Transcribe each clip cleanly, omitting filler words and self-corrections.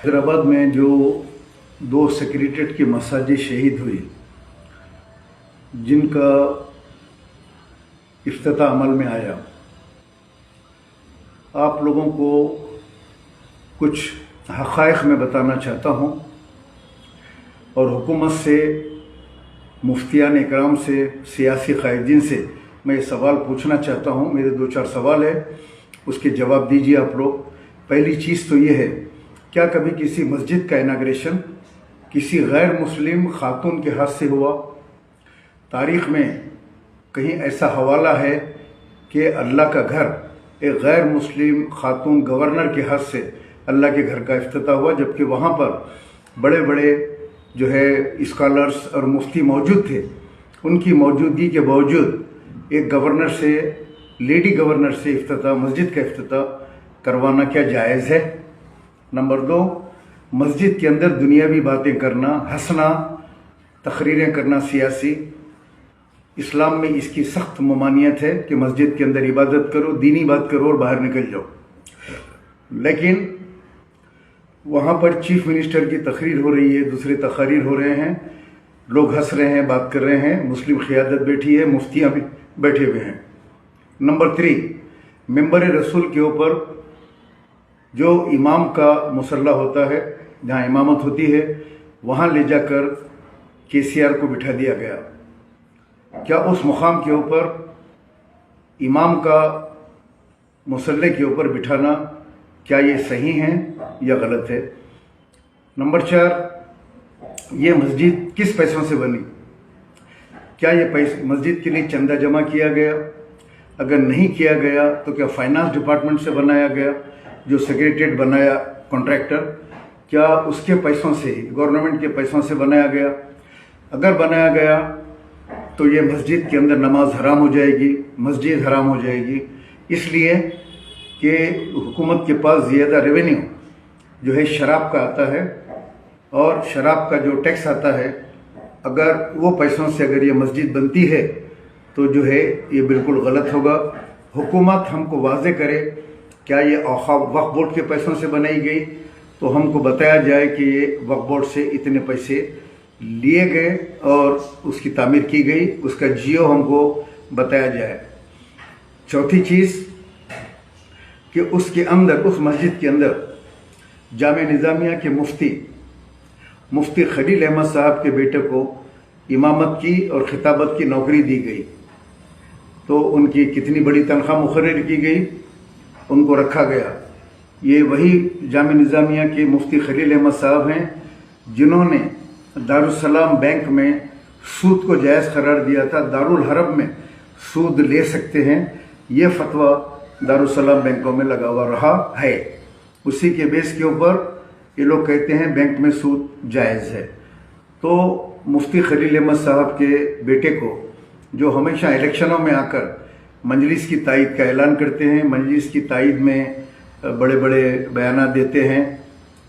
हैदराबाद में जो 2 सेक्रेटरीट की मसाजिद शहीद हुई, जिनका इफ्तिताह अमल में आया, आप लोगों को कुछ हक़ाइक़ में बताना चाहता हूँ और हुकूमत से, मुफ्तियान इकराम से, सियासी क़ायदीन से मैं ये सवाल पूछना चाहता हूँ। मेरे 2-4 सवाल है, उसके जवाब दीजिए आप लोग। पहली चीज़ तो ये है, क्या कभी किसी मस्जिद का इनाग्रेशन किसी गैर मुस्लिम खातून के हाथ से हुआ? तारीख़ में कहीं ऐसा हवाला है कि अल्लाह का घर एक गैर मुस्लिम खातून गवर्नर के हाथ से अल्लाह के घर का इफ्तिताह हुआ, जबकि वहाँ पर बड़े बड़े जो है स्कॉलर्स और मुफ्ती मौजूद थे। उनकी मौजूदगी के बावजूद एक गवर्नर से, लेडी गवर्नर से इफ्तिताह, मस्जिद का इफ्तिताह करवाना क्या जायज़ है? नंबर 2, मस्जिद के अंदर दुनियावी बातें करना, हंसना, तकरीरें करना सियासी, इस्लाम में इसकी सख्त ममानियत है कि मस्जिद के अंदर इबादत करो, दीनी बात करो और बाहर निकल जाओ। लेकिन वहाँ पर चीफ मिनिस्टर की तकरीर हो रही है, दूसरे तकारीर हो रहे हैं, लोग हंस रहे हैं, बात कर रहे हैं, मुस्लिम क़ियादत बैठी है, मुफ्तियाँ भी बैठे हुए हैं। नंबर 3, मिंबर रसूल के ऊपर जो इमाम का मुसल्ला होता है, जहाँ इमामत होती है, वहाँ ले जाकर केसीआर को बिठा दिया गया। क्या उस मुकाम के ऊपर इमाम का मुसल्ले के ऊपर बिठाना, क्या ये सही है या गलत है? नंबर 4, ये मस्जिद किस पैसों से बनी? क्या ये पैसे मस्जिद के लिए चंदा जमा किया गया? अगर नहीं किया गया तो क्या फाइनेंस डिपार्टमेंट से बनाया गया? जो सेक्रेटरीट बनाया कॉन्ट्रैक्टर, क्या उसके पैसों से, गवर्नमेंट के पैसों से बनाया गया? अगर बनाया गया तो ये मस्जिद के अंदर नमाज हराम हो जाएगी, मस्जिद हराम हो जाएगी, इसलिए कि हुकूमत के पास ज़्यादा रेवेन्यू जो है शराब का आता है, और शराब का जो टैक्स आता है, अगर वो पैसों से अगर ये मस्जिद बनती है तो जो है ये बिल्कुल गलत होगा। हुकूमत हमको वाज़े करे, क्या ये वक्फ बोर्ड के पैसों से बनाई गई? तो हमको बताया जाए कि ये वक्फ बोर्ड से इतने पैसे लिए गए और उसकी तामीर की गई, उसका जियो हमको बताया जाए। चौथी चीज़ कि उसके अंदर, उस मस्जिद के अंदर जामे निज़ामिया के मुफ्ती खलील अहमद साहब के बेटे को इमामत की और खिताबत की नौकरी दी गई, तो उनकी कितनी बड़ी तनख्वाह मुकर्रर की गई, उनको रखा गया। ये वही जामे निज़ामिया के मुफ्ती खलील अहमद साहब हैं जिन्होंने दारुस्सलाम बैंक में सूद को जायज़ करार दिया था। दारुल हरब में सूद ले सकते हैं, ये फतवा दारुस्सलाम बैंकों में लगा हुआ रहा है। उसी के बेस के ऊपर ये लोग कहते हैं बैंक में सूद जायज़ है। तो मुफ्ती खलील अहमद साहब के बेटे को, जो हमेशा इलेक्शनों में आकर मजलिस की तायद का ऐलान करते हैं, मजलिस की तायद में बड़े बड़े बयान देते हैं,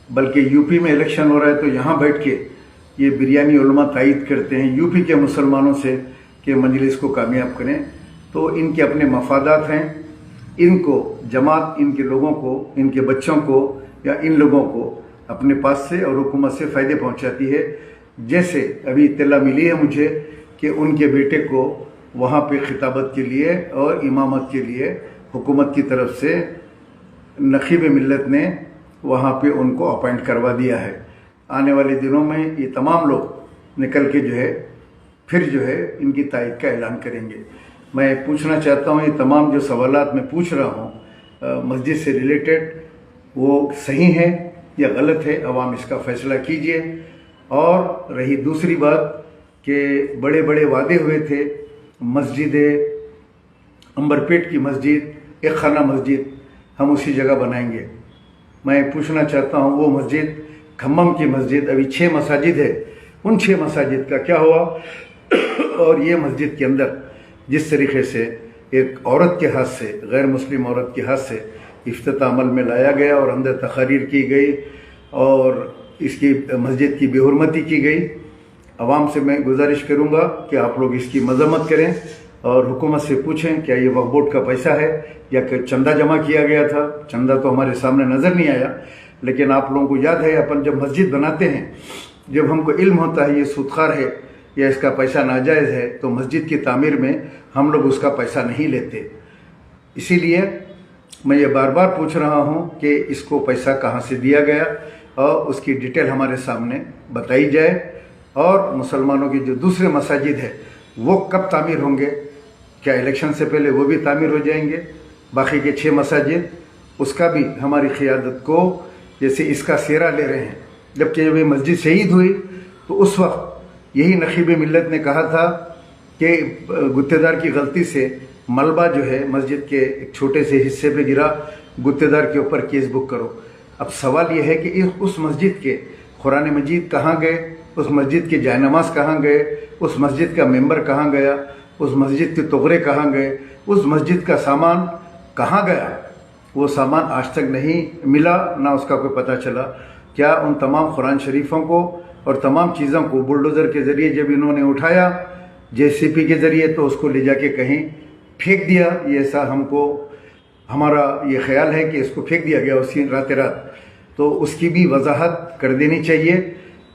बल्कि यूपी में इलेक्शन हो रहा है तो यहाँ बैठ के ये बिरयानी उलमा तायद करते हैं यूपी के मुसलमानों से कि मजलिस को कामयाब करें। तो इनके अपने मफादात हैं, इनको जमात, इनके लोगों को, इनके बच्चों को या इन लोगों को अपने पास से और हुकूमत से फ़ायदे पहुँचाती है। जैसे अभी इत्तला मिली है मुझे कि उनके बेटे को वहाँ पे खिताबत के लिए और इमामत के लिए हुकूमत की तरफ से नखीब मिल्लत ने वहाँ पे उनको अपॉइंट करवा दिया है। आने वाले दिनों में ये तमाम लोग निकल के जो है फिर जो है इनकी तायद का ऐलान करेंगे। मैं पूछना चाहता हूँ, ये तमाम जो सवालात मैं पूछ रहा हूँ मस्जिद से रिलेटेड, वो सही है या गलत है? अवाम इसका फ़ैसला कीजिए। और रही दूसरी बात कि बड़े बड़े वादे हुए थे, मस्जिद अंबरपेट की मस्जिद, एक खाना मस्जिद हम उसी जगह बनाएंगे। मैं पूछना चाहता हूँ, वो मस्जिद खम्मम की मस्जिद, अभी 6 मसाजिद है, उन 6 मसाजिद का क्या हुआ? और ये मस्जिद के अंदर जिस तरीके से एक औरत के हाथ से, गैर मुस्लिम औरत के हाथ से इफ्तिताह अमल में लाया गया और अंदर तकारीर की गई और इसकी मस्जिद की बेहुरमती की गई, अवाम से मैं गुजारिश करूँगा कि आप लोग इसकी मजम्मत करें और हुकूमत से पूछें क्या ये वक्फ बोर्ड का पैसा है या कि चंदा जमा किया गया था। चंदा तो हमारे सामने नज़र नहीं आया, लेकिन आप लोगों को याद है अपन जब मस्जिद बनाते हैं, जब हमको इल्म होता है ये सूदखार है या इसका पैसा नाजायज़ है, तो मस्जिद की तामीर में हम लोग उसका पैसा नहीं लेते। इसीलिए मैं ये बार बार पूछ रहा हूँ कि इसको पैसा कहाँ से दिया गया और उसकी डिटेल हमारे सामने बताई जाए, और मुसलमानों की जो दूसरे मसाजिद है वो कब तामीर होंगे, क्या इलेक्शन से पहले वो भी तामीर हो जाएंगे? बाकी के 6 मसाजिद उसका भी हमारी क़ियादत को, जैसे इसका सेरा ले रहे हैं। जबकि जब ये मस्जिद शहीद हुई तो उस वक्त यही नखीब मिल्लत ने कहा था कि गुत्तेदार की गलती से मलबा जो है मस्जिद के एक छोटे से हिस्से पे गिरा, गुत्तेदार के ऊपर केस बुक करो। अब सवाल ये है कि उस मस्जिद के कुरान मजीद कहाँ गए, उस मस्जिद के जायनमाज कहाँ गए, उस मस्जिद का मेंबर कहाँ गया, उस मस्जिद के तोगरे कहाँ गए, उस मस्जिद का सामान कहाँ गया? वो सामान आज तक नहीं मिला, ना उसका कोई पता चला। क्या उन तमाम कुरान शरीफों को और तमाम चीज़ों को बुलडोज़र के ज़रिए जब इन्होंने उठाया JCP के ज़रिए, तो उसको ले जाके कहीं फेंक दिया? ये ऐसा हमारा ये ख्याल है कि इसको फेंक दिया गया उसी रात, तो उसकी भी वजाहत कर देनी चाहिए।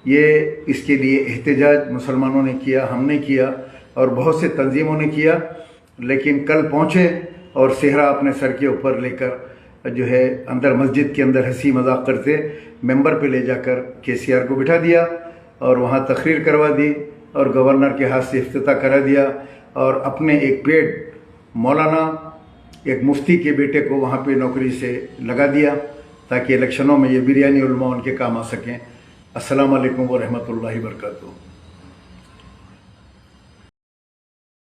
ये इसके लिए एहतजाज मुसलमानों ने किया, हमने किया और बहुत से तंजीमों ने किया, लेकिन कल पहुँचे और सेहरा अपने सर के ऊपर लेकर जो है अंदर मस्जिद के अंदर हंसी मजाक करते मेंबर पे ले जाकर KCR को बिठा दिया और वहाँ तकरीर करवा दी और गवर्नर के हाथ से इफ्तिताह करा दिया, और अपने एक पेड मौलाना एक मुफ्ती के बेटे को वहाँ पे नौकरी से लगा दिया ताकि इलेक्शनों में ये बिरयानी उलमा उनके काम आ सकें। अस्सलाम वालेकुम व रहमतुल्लाहि व बरकातुहू।